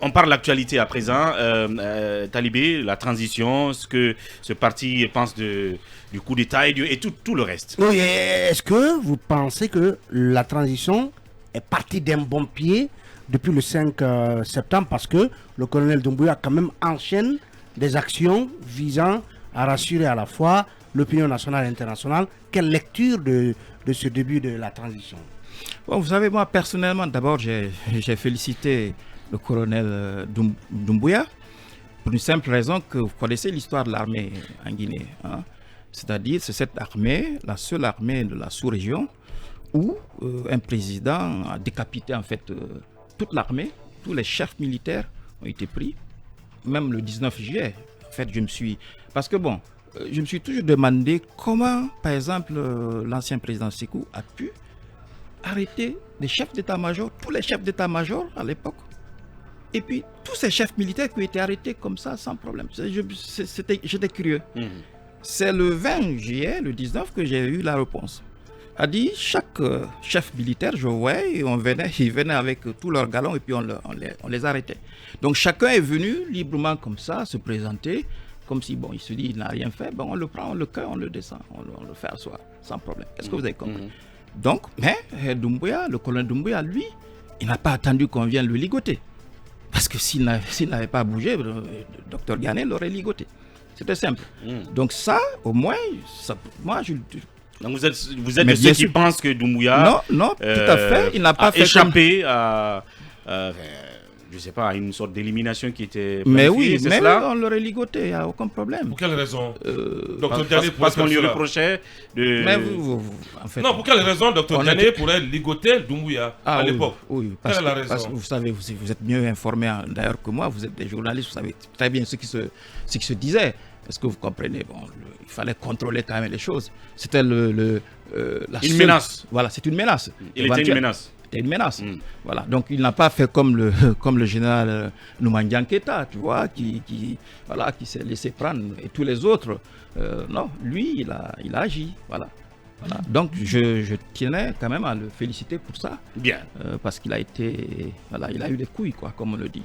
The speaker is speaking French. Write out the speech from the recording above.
On parle de l'actualité à présent. Talibé, la transition, ce que ce parti pense du coup d'État et tout le reste. Oui, est-ce que vous pensez que la transition est partie d'un bon pied depuis le 5 septembre parce que le colonel Doumbouya quand même enchaîne des actions visant à rassurer à la fois l'opinion nationale et internationale. Quelle lecture de ce début de la transition? Bon, vous savez, moi personnellement, d'abord j'ai félicité le colonel Doumbouya pour une simple raison que vous connaissez l'histoire de l'armée en Guinée. Hein. C'est-à-dire, c'est cette armée, la seule armée de la sous-région, où un président a décapité en fait toute l'armée, tous les chefs militaires ont été pris, même le 19 juillet. En fait, parce que bon, je me suis toujours demandé comment, par exemple, l'ancien président Sékou a pu arrêter les chefs d'état-major, tous les chefs d'état-major à l'époque, et puis tous ces chefs militaires qui ont été arrêtés comme ça sans problème. J'étais curieux. C'est le 20 juillet, le 19, que j'ai eu la réponse. A dit chaque chef militaire, je vois, ils venaient avec tous leurs galons et puis on les arrêtait. Donc chacun est venu librement comme ça, se présenter, comme si bon, il se dit il n'a rien fait, bon, on le prend, on le cueille, on le descend, on le fait asseoir, sans problème. Est-ce que vous avez compris? Donc, mais Doumbouya, le colonel Doumbouya, lui, il n'a pas attendu qu'on vienne le ligoter. Parce que s'il n'avait pas bougé, le docteur Ghané l'aurait ligoté. C'était simple. Donc ça, au moins, moi, donc vous êtes de ceux qui pensent que Doumbouya non, tout à fait. Il n'a pas fait échappé à je sais pas, à une sorte d'élimination qui était planifiée. Mais oui, c'est mais cela? on l'aurait ligoté, il n'y a aucun problème. Pour quelle raison Parce qu'on lui reprochait de... Mais en fait, non, pour quelle raison Dr Diané pourrait ligoter Doumbouya à l'époque? Oui, quelle est la raison? Parce que vous savez, vous êtes mieux informés d'ailleurs que moi, vous êtes des journalistes, vous savez très bien ce qui se disait. Est-ce que vous comprenez? Bon, il fallait contrôler quand même les choses. C'était une menace. Voilà, c'est une menace. Il était une menace. C'était une menace. Voilà. Donc il n'a pas fait comme le général Noumandian Keita, tu vois, qui s'est laissé prendre. Et tous les autres, non, lui, il a agi. Voilà. Donc je tenais quand même à le féliciter pour ça. Bien. Parce qu'il a été, il a eu des couilles, quoi, comme on le dit.